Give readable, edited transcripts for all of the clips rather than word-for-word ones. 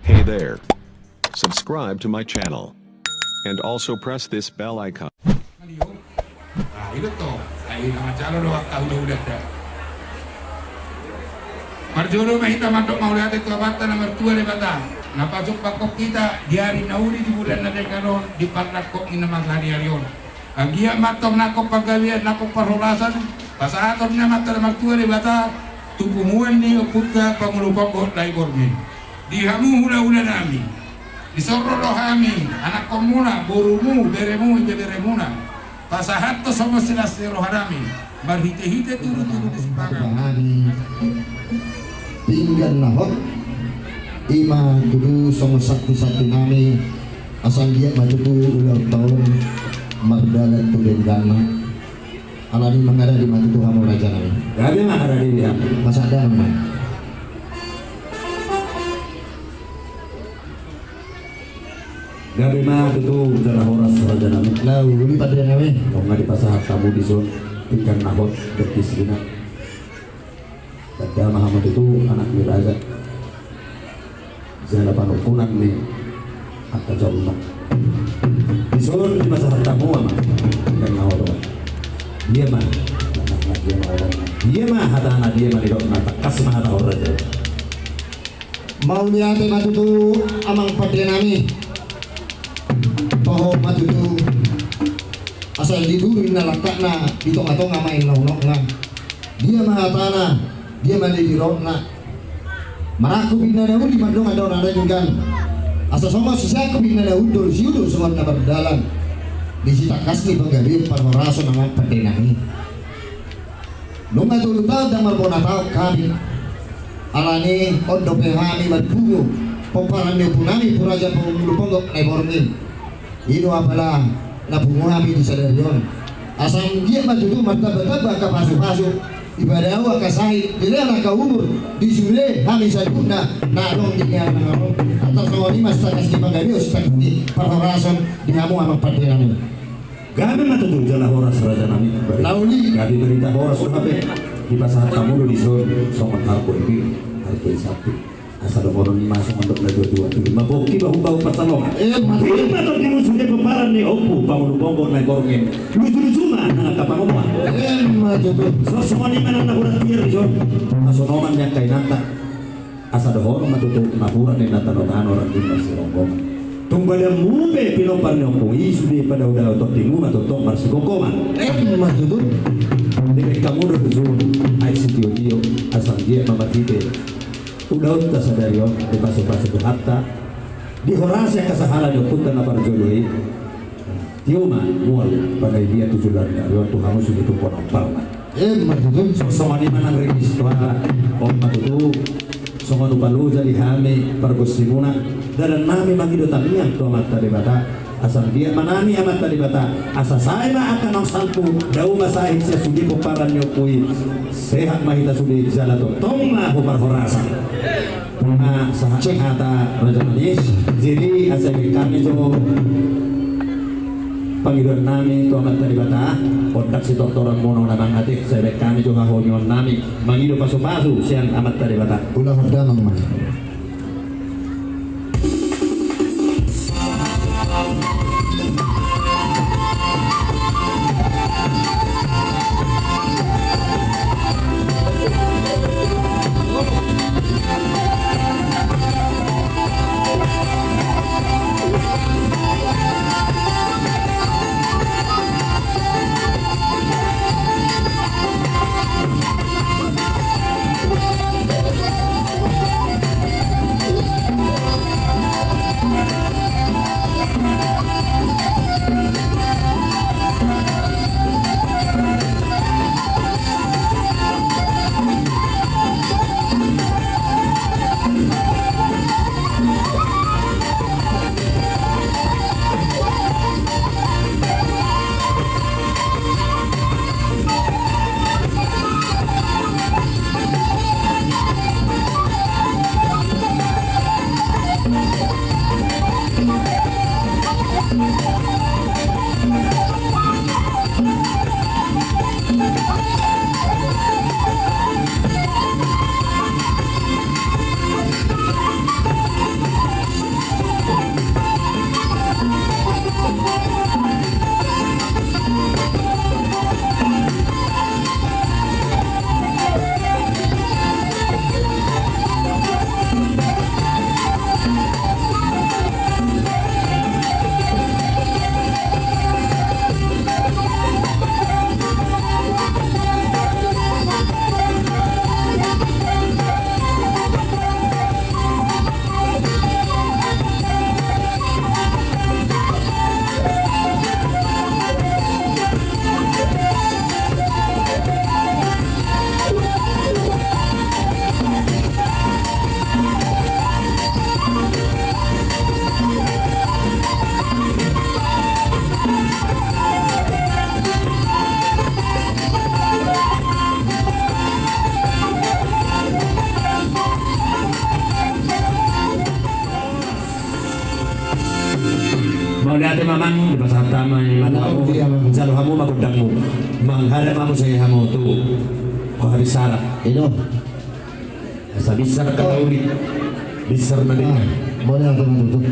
Hey there. Subscribe to my channel. And also press this bell icon. Nah, itu tuh, ay calon doang udah dah. Marjono mahita mantok mau lihat itu abata nomor 2 di bata. Napasok pakok kita di hari nauli di bulan na dekaron di parnakok ni naman hari harion. Ang giya matong nakok paggawian nakok parholasan pasator niya mata nomor 2 di bata tupumuan ni uputka pangulupakot dai bormin. Dihamu hula-hula nami. Disororo kami anak komuna borumu beremu beremuna. Pasahat to sama silas roharami barhite-hite turu-turu di sepangan tinggal nahot ima kudu sama sakti-sakti nami asal dia maju ulang tahun magdalat tulen gama alani mangada di matu Tuhan raja nami gabi mah ada di dia masada nama gabi mah itu jalan horas raja nami lau uli pada nami kalau nggak di pasar kamu di zon tinggal nahot betis gina Pada Muhammad itu anak raja Zala panukunan nih Akan jauh Disuruh di masa hartamu ama Dan nahot dia mah anak dia mah orang dia mah hata anak dia mah tidak natakas mah hata orang raja mau lihat matu tu amang pada nami toh matu tu asal didurin na lakakna ditong-tong main naunok nga dia mah tanah dia mandi di rona maraku bina na uli mandong ada orang lain kan asa sama sisaku bina na udol siudol semua na berdalan di sita kasni penggabi parhoraso ng padenangi nung natulutaw ng marbona tao kami alani ondo pehani madpungo pomparan niyo punami puraja pangulupongok na ibormin ino apala na punguhami di sadaryon asam dia matutu martaba-taba kapasok-pasok ibadah awak kasai bila nak umur di sule kami saduna narong di kaya narong atas nawani mas takas di panggabi o sitak di parhorason di hamu amang padiran ini gabi mah tuh jalan horas raja nami lauli gabi berita horas so hape di pasar kamu di zon somat harpo ini harpo sapi asal orang ini masuk untuk dua maboki bahu pasalong mati atau di musuhnya peparan nih opu pangulupongok naik gorengin lucu-lucu mah nang kapangomong mati tu semua ni mana nak udah tiar jo asonoman yang kain nata asa dohoro matutu naburan ni nata notan orang di masih ronggong tunggal yang mube pilopan nyongkong isu di pada udah otot tingu matutu marsi kokoman mati tu dengan kamu udah zon ICT audio asal dia mamatite udah udah sadari om di pasuk-pasuk hatta di horasi yang kasahalan yang pun tanah parjoloi tiuma mual pada dia 7 bulan Tuhan Tuhan sudah tumpon ompal mati tu sama di mana regis Tuhan om matutu sama lupa lu jadi hame pargos simuna dan nami magido tamiang tu amat tadi bata asal dia manani amat tadi bata asa saya akan nang sampu dau masahit saya sudi peparan nyokui sehat mahita sudi jalato tongma hupar horasa na sahat hata raja manis jadi asal kami jo panggilan nami tu amat tadi bata otak si doktoran mono nabang atik saya kami jo ngahonyon nami mangido pasu-pasu siang amat tadi bata ulah harda nang mah mau lihat mamang di pasar tama ni matamu jalo hamu magudangmu menghadap kamu saya hamu tu kau habis sarap Ino. sabisar kalauli bisar madina Boleh aku tutup.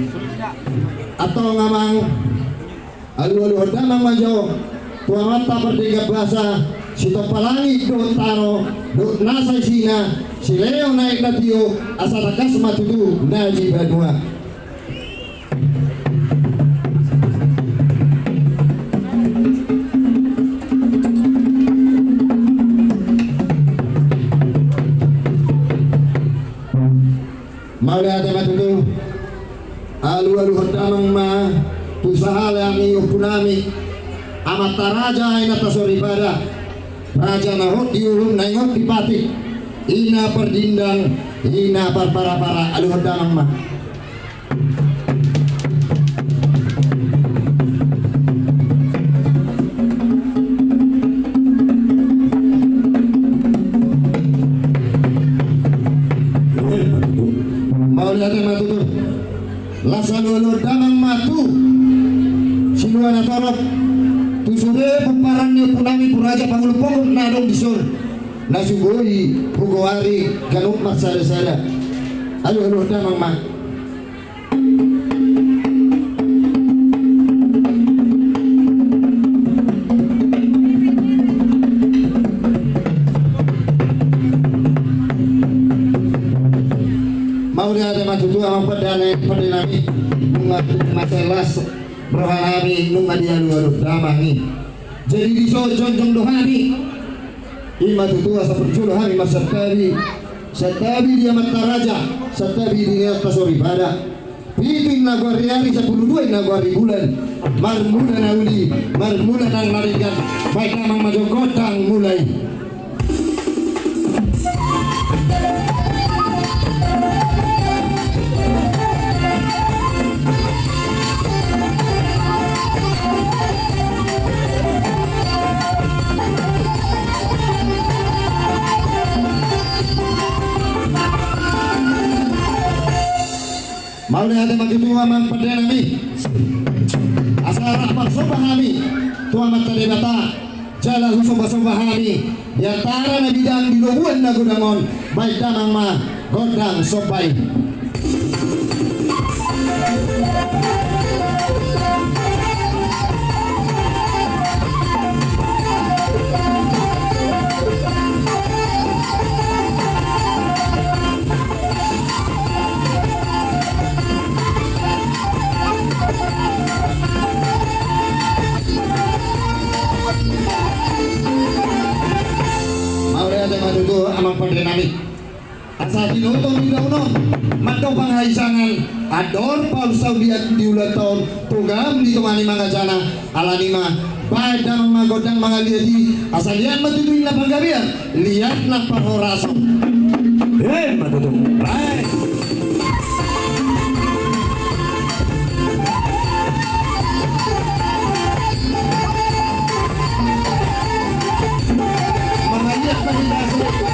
Atau ngamang alu-alu damang majo tua mata pertiga bahasa si topalangi do taro do nasa sina si leo naik natio asal rakas matutu naji badua. Mauli ada matutu alu-alu damang ma tusaha yang punami amat raja ina tasori pada raja nahot diulung nengok dipati ina perdindang ina para aluh damang mah mau lihat matu tuh lasalu damang matu sinuana torok tusure pemparannya punami puraja pangulupong nadong disur nasugoi pugowari ganuk maksada-sada aduh damang mak mau dia ada matutu amang padanami masalah rohani nunga dia luar damangi jadi diso jonjong dohani ima tutua sa perjuluhani masartabi satabi dia mataraja satabi dia kasori pada piting nagwariari 12 nagwari bulan marmula nauli marmula nang narigan baik namang majogotang mulai mau lihat matutu amang padanami asal rahmat sobahami tua mata debata jala sobahami di antara na bidang dilubuan na gudangon baik damang ma godang sopai matutu amang padanami asal dinonton di daunon matong panghaisangan ador pausau dia diulat tahun tugam di tumani mangajana alanima baik damang magodang mangaliati asal lihat matutu ina panggabian lihat nak parhoraso matutu baik mangaliat panggabian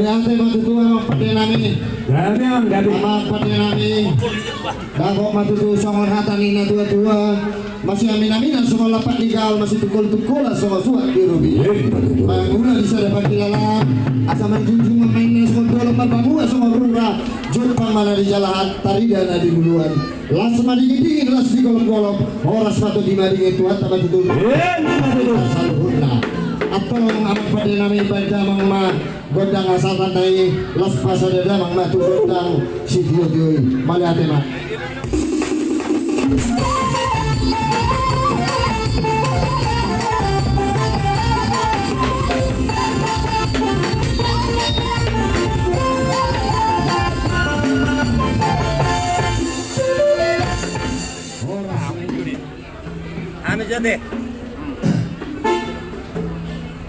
Maliate matutu amang pati nami. Gabi ang gabi. Amang pati nami. Dako matutu songon hatani na tua-tua. Masih amin-aminan semua lapak ligal masih tukul-tukul semua suat di rubi. Manguna bisa dapat dilalang. Asa menjunjung mainnya semua dua lembar bambu semua rura. Jepang mana di jalan taridana di duluan. Las madingin las di golong-golong. Horas matu di madingin tuan tambah tutul. Saluhurna. Atau amat pada nami pada mangma godang asatan dari las pasada mangma tu godang si dio maliate mak.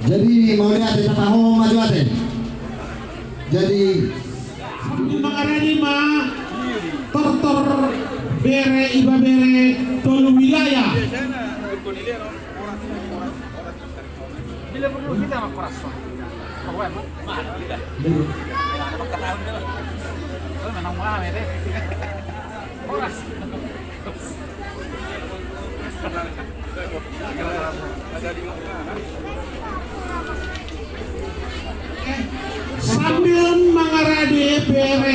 Jadi mau lihat kita tahu maju ate. Jadi mengarani mah tortor bere iba bere tolu wilayah. Bila perlu kita mak keras. Kawan, mah tidak. Ketahuan dah. Oh, memang mahal ini. Keras. Sambil mengarani bere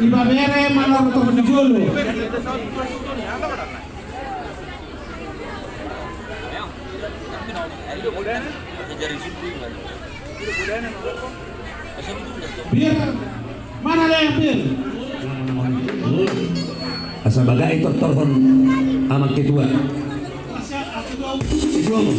iba bere manor terjulu. Bir mana ada yang bir? Asa bagai tortorhon amak ketua. Ketua mo.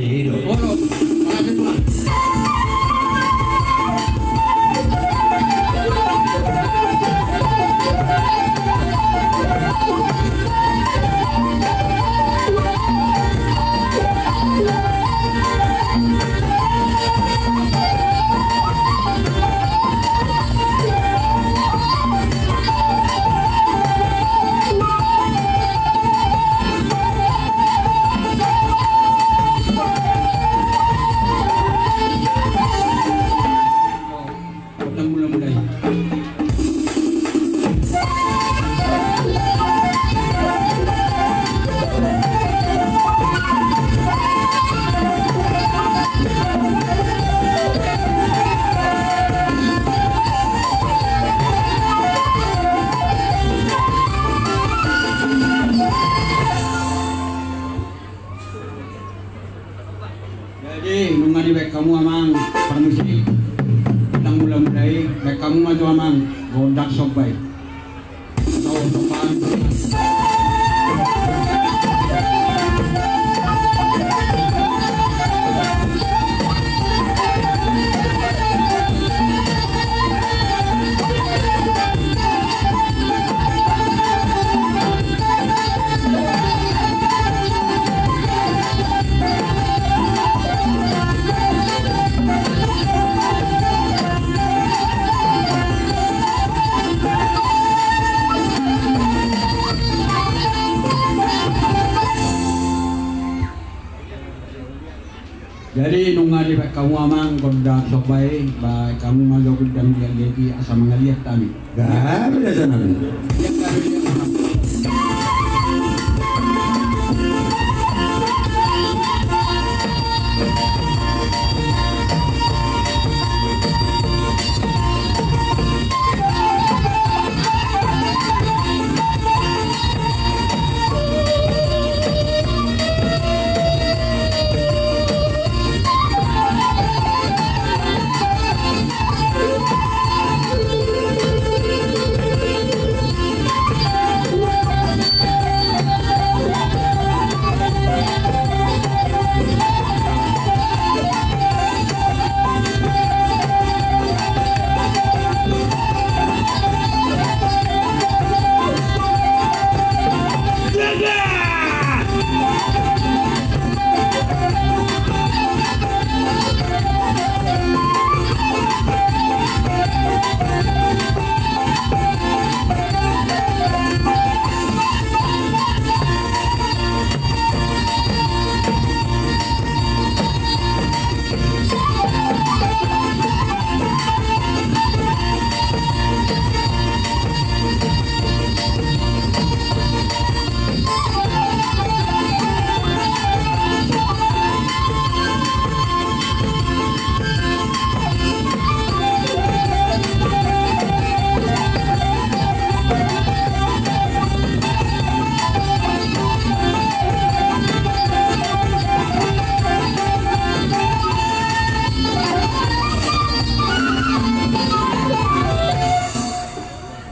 hidup. Oro. Malapit pulang. Mulai. Jadi nungan di kamu amang permisi. Nang mulai baik kamu maju amang gondak sobai. Tahu sopan. Jadi nunga di kamu amang gondak sobai baik kamu maju dan dia lagi asal mengaliat kami. Gak ada sana. Yang kami lihat amang.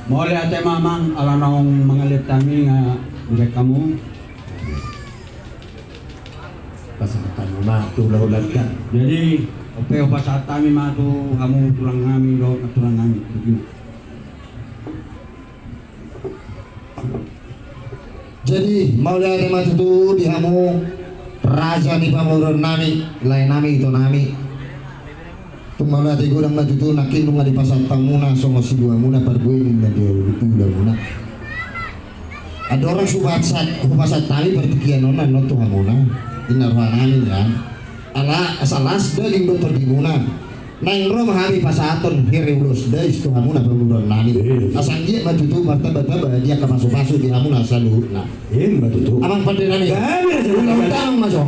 Boleh ate mamang ala nong mengalit kami nga budak kamu. Pasangatan mo matulah-ulat ka. Jadi ope opa saat kami matu kamu tulang kami lo tulang kami begini. Jadi mau lihat matu tu di hamu raja ni pamuron nami lain nami itu nami. Tumala di gudang maju tu nakin nunga di pasar tamuna songo si dua muna perbuin dan dia itu muna. Ada orang subasat tali berpikiran nona no tuh hamuna inarwanan ya. Ala asalas daging dokter di muna. Nang rom hari pasaton hiri ulus dais tuh hamuna perburuan nani. Asang dia maju tu martabat dia ke masuk di hamuna selalu. Nah, Maju tu. amang pada nani. Tang masuk.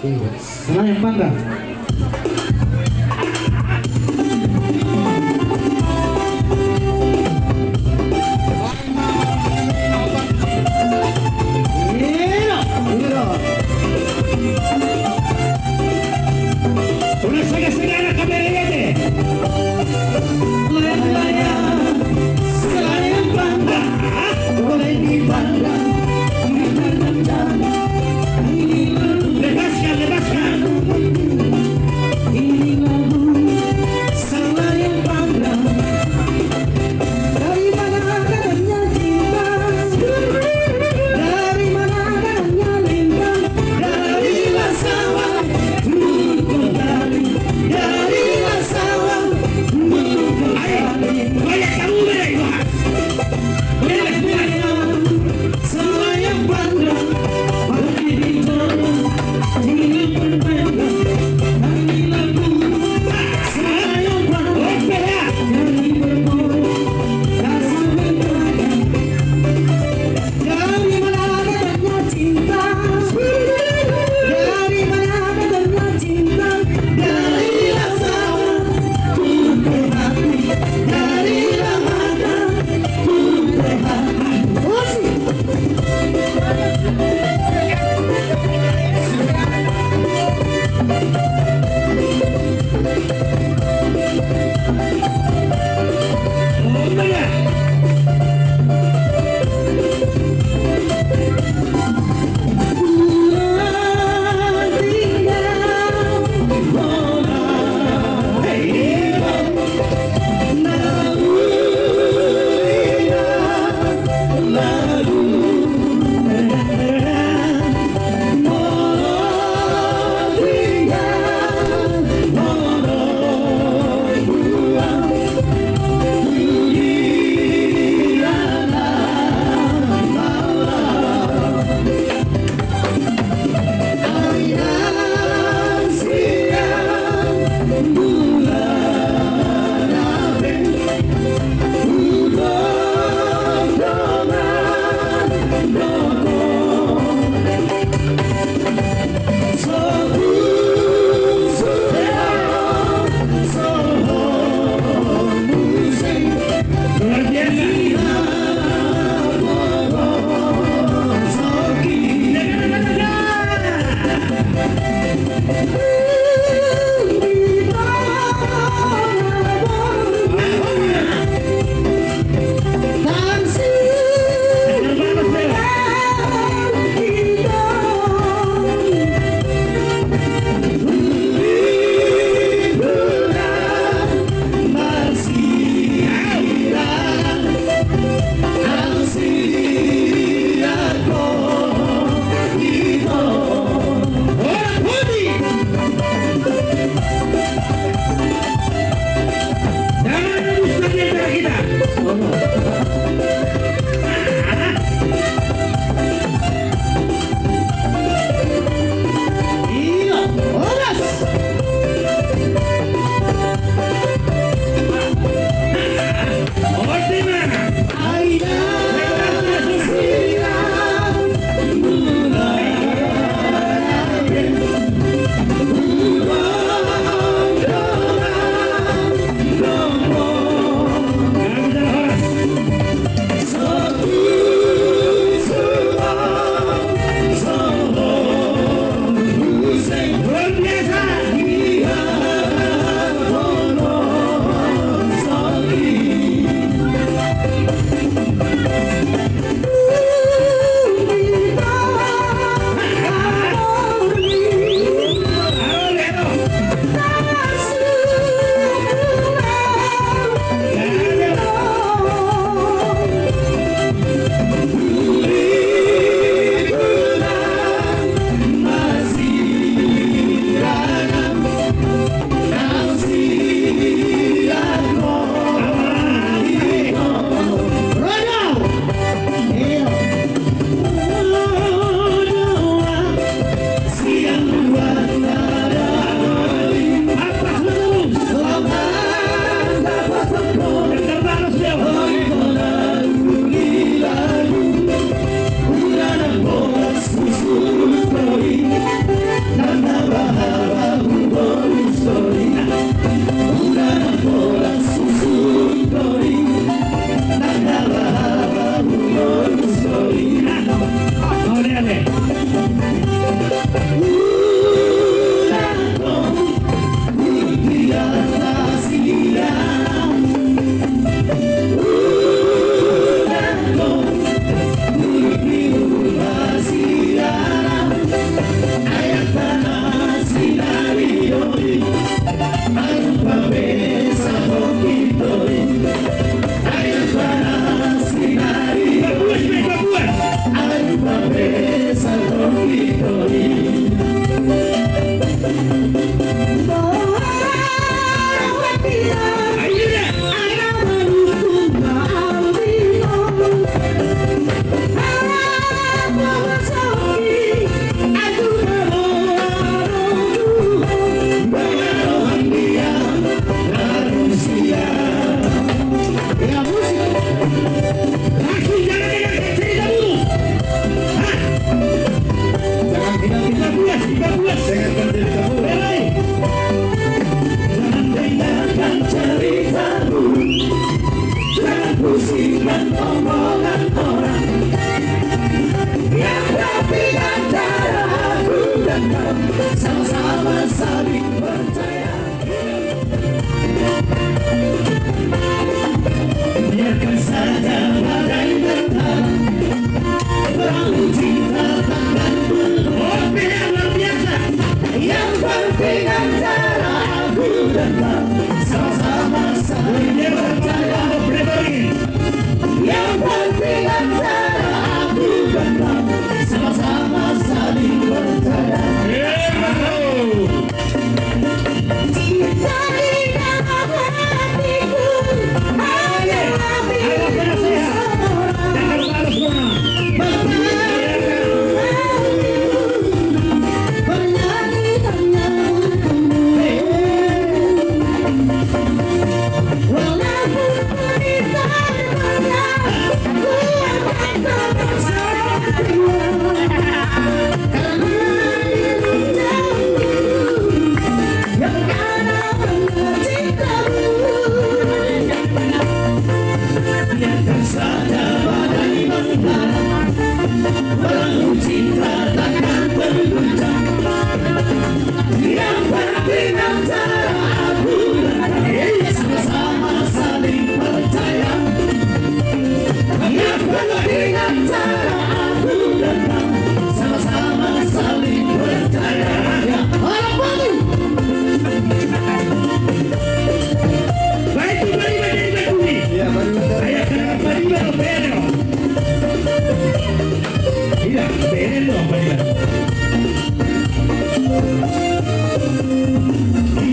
Senayan Pandang. Una saga la camerete. Selain bangga, boleh dibangga. Lepaskan. dan kau sama-sama saling percaya. Biarkan saja badai bertahan, perahu cinta takkan berhenti. Yang luar biasa. Yang penting antara aku dan kau sama-sama saling percaya. Yang penting antara aku dan kau sama-sama saling percaya. Cinta di dalam hatiku hanya milik seorang. Bernyanyi hanya untukmu. Walaupun wanita banyak, ku akan tetap sayang. Karena yang ada pada cintamu. Biarkan saja badai menghantam, perahu cinta takkan berguncang. Yang penting antara aku dan kau sama-sama saling percaya. Yang penting antara aku dan kau sama-sama saling percaya. Orang baru. Baik, balik bumi. Iya, saya kena balik bero. Iya, bero balik.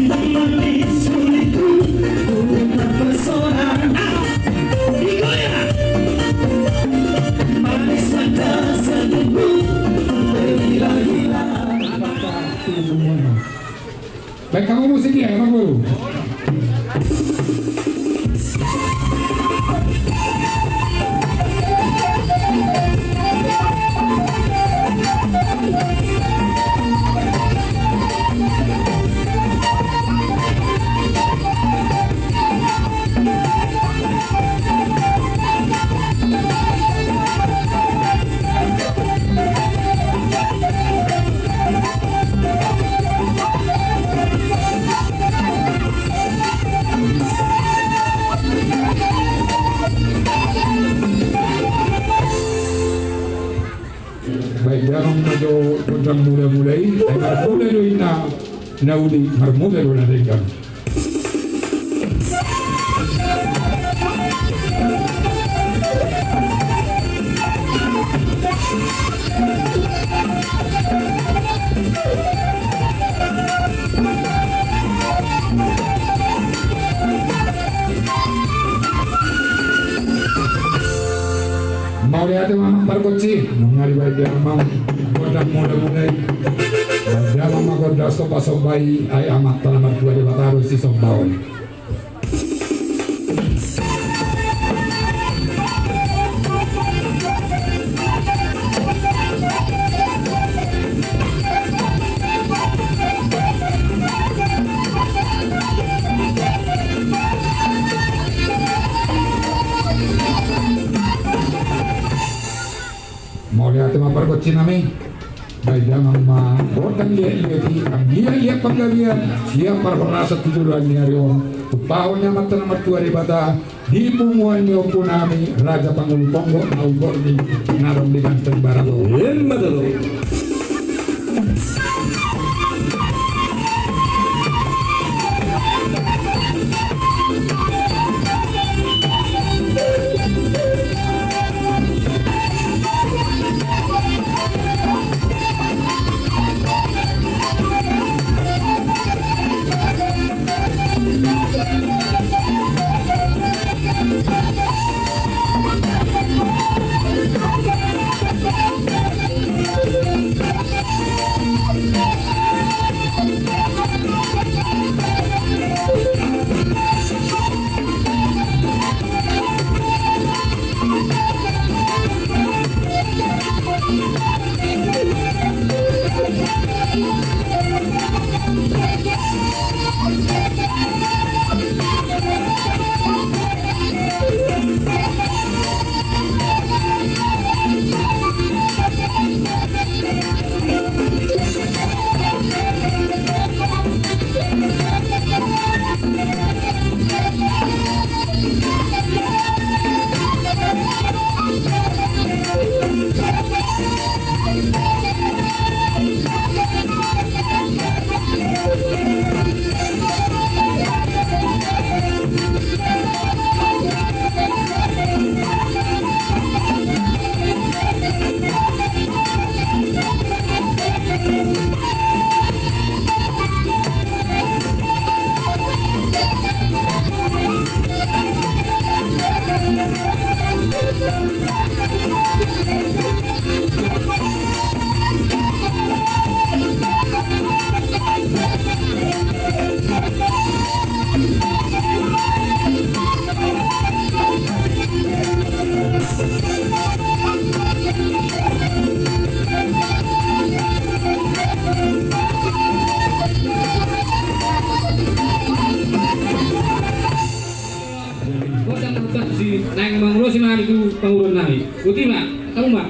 Menemani sulitku, ku terpesona. Digoyang. Manis mata senyumku, tergila-gila. Baik, kamu musiknya, Bang Guru. Baik, dalam maju program mulai-mulai, marmulai na nauli marmulai na rekan. Mau lihat mamang parkotsi, nungari baik dia mamang godang mulai-mulai. Dia mamang godas ko pasobay ay amat talamat dua di Bataro si Sombawon. Mau lihat memperkecil nami, baik dalam godang lihat ang iya paggabian, iya parhonasa tiduran ni Arion, tupahon niya mata nomor 2 di bata, di punguan niyo po nami Raja Pangulo Pongo na ubor di narong di Ganteng Barato. Yan madalo. pangurun namin. Buti mak, tahu mak?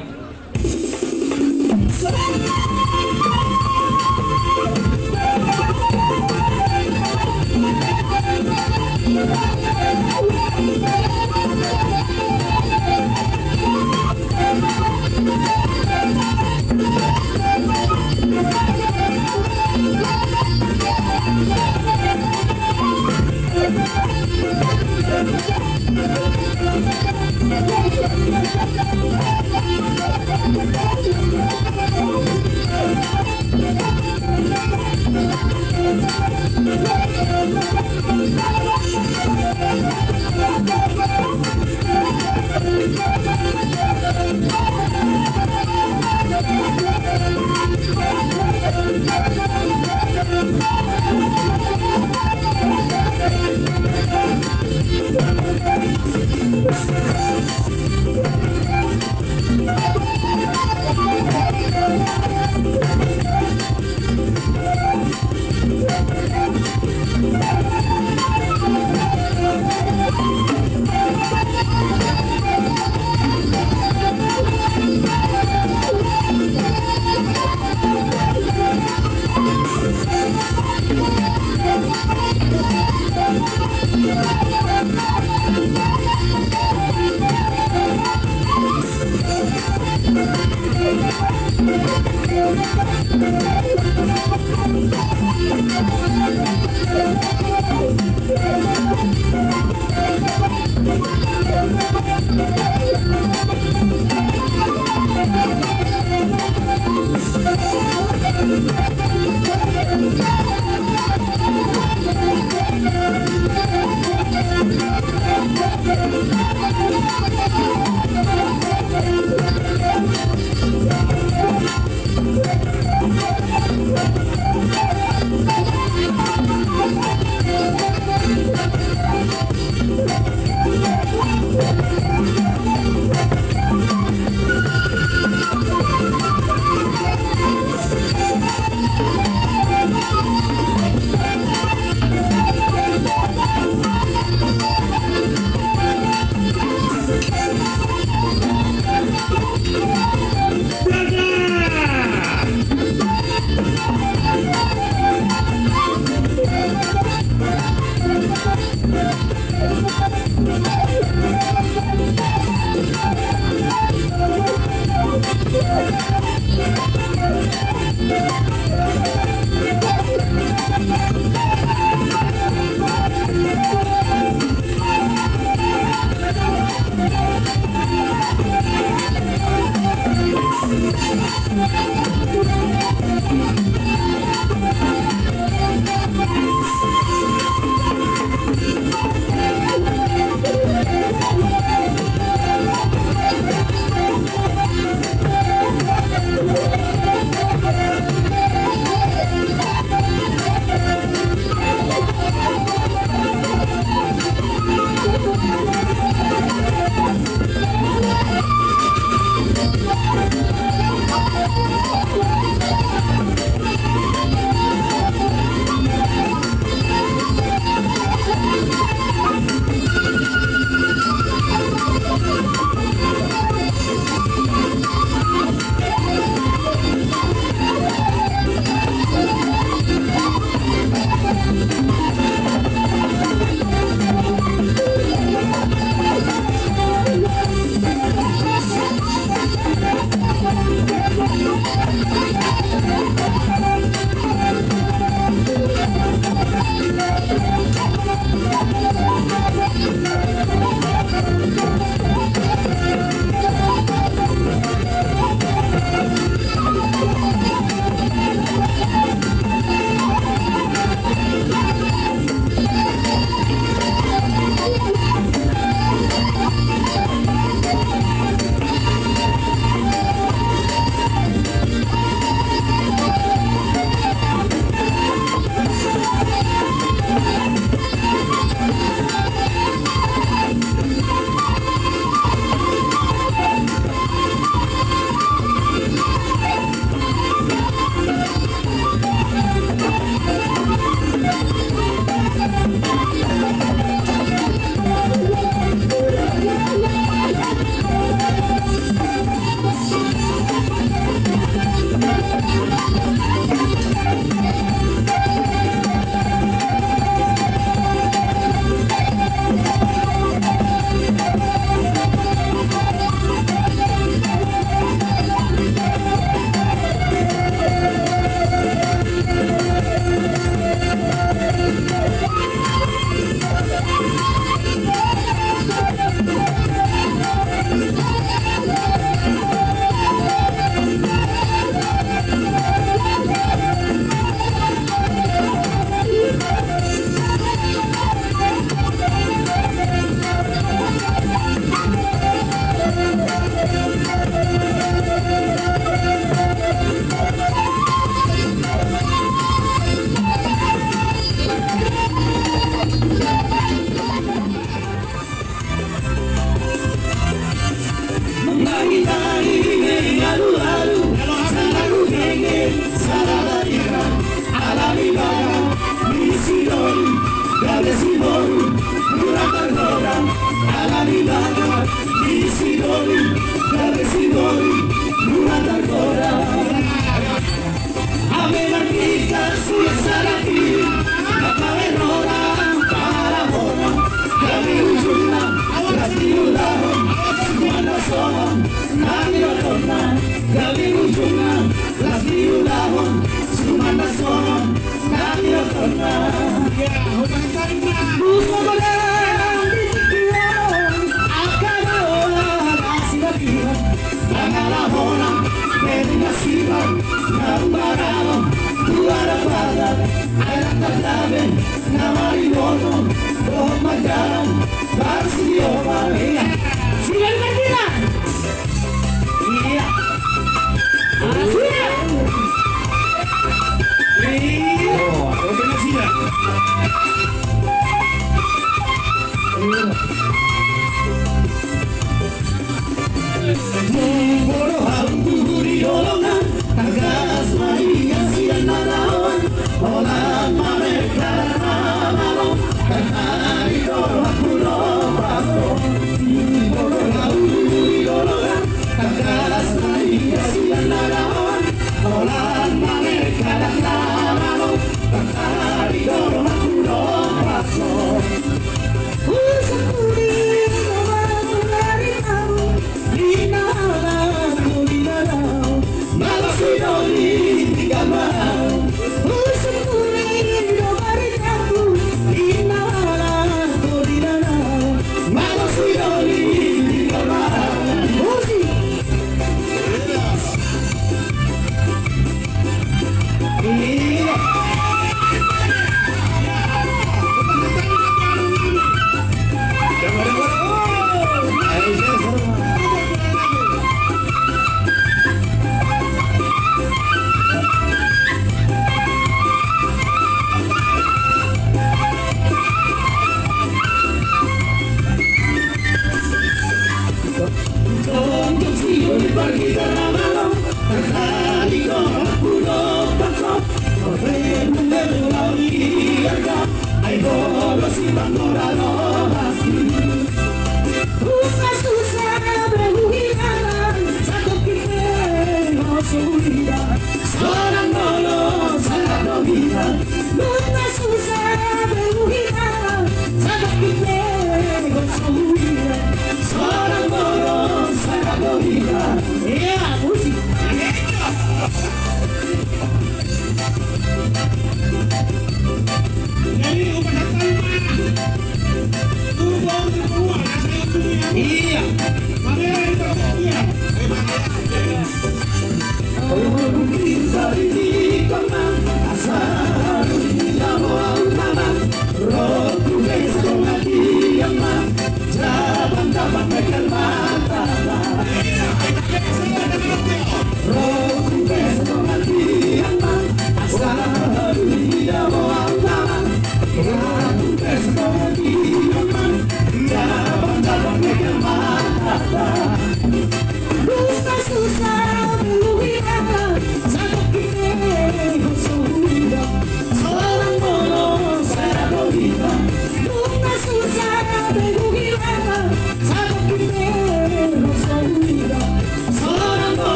Hola,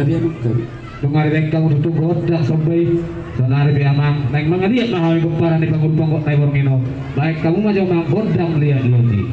Abi anu kabi. Tungari bek kamu tutu godak sampai sonari be amang neng mangadiat mahawi kumparan di panggung-panggung tai borngino. Baik kamu mah jauh mang bodang lihat lihat.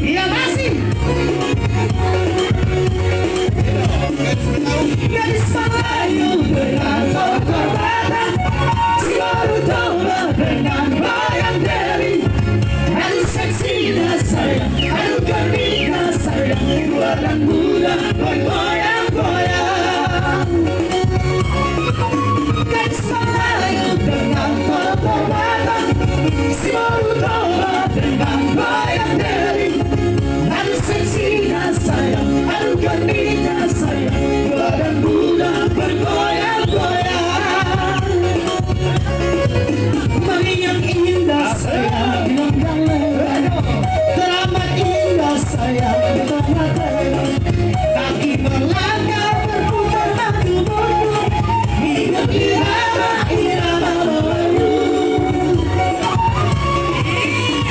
Iya masih. Gadis Melayu dengan korbatan, si baru domba dengan bayang deri. Aduh seksinya sayang, aduh gembira sayang, tua dan muda bergoyang-goyang. Gadis Melayu dengan korbatan, si baru domba dengan bayang deri. Aduh seksinya sayang, aduh gembira sayang, tua dan muda bergoyang-goyang. Mengingat indah sayang di lembang leher, teramat indah sayang di tengah tengah. Kaki melangkah berputar maju-maju, hidup irama Melayu.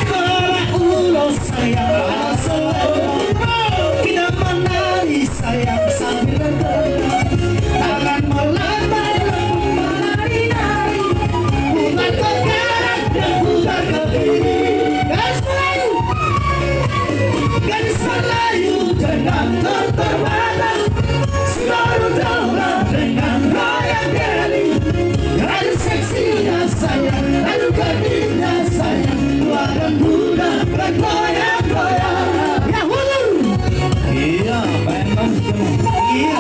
Kalau ulos sayang selalu, kita menari sayang sambil bergerak. Tangan melambai lembut menari-nari, putar ke kanan dan putar ke kiri. Gadis Melayu, gadis Melayu dengan terterbata, si baru domba dengan goyang deri. Aduh seksinya sayang, aduh gadisnya sayang, tua dan muda bergoyang-goyang. Ya hulu. Iya, bayang iya.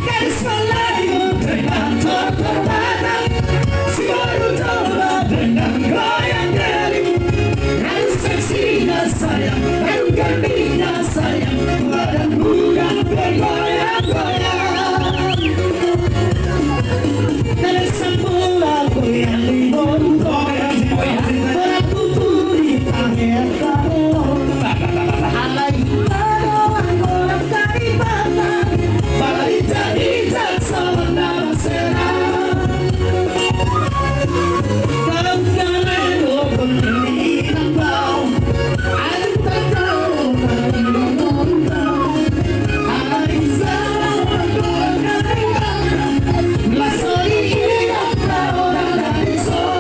Gadis Melayu dengan terterbata, si baru domba dengan goyang deri. Aduh seksinya sayang, aduh gembira sayang, tua dan muda bergoyang-goyang. Dari semula goyang di goyang, berputuri akhir tahun. Alai doang goyang dari batang, balai jadi sama nama serang. Kalau kalian lobong ini nambau, aduh tak tahu nambau. Alai sama goyang dari batang, lasori ikan orang dari sol.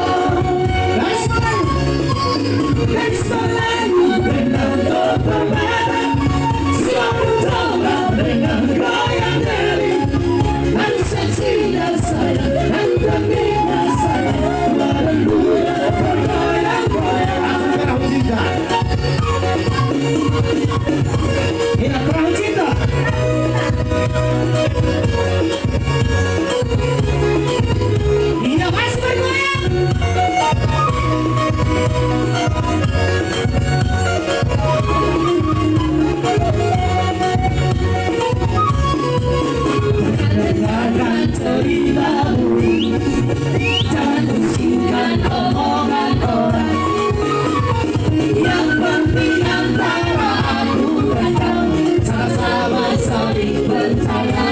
Gadis Melayu dengan terterbata, si baru domba dengan goyang deri. Aduh seksinya sayang, aduh gembira sayang, tua dan muda bergoyang-goyang. Perahu cinta. Ini perahu cinta. Iya masih bergoyang. Dengarkan ceritamu, jangan pusingkan omongan orang. Yang penting antara aku dan kamu, sama-sama saling percaya.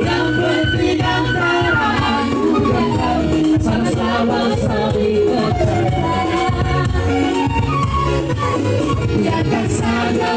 Yang penting antara aku dan kamu, sama-sama saling percaya. Biarkan saja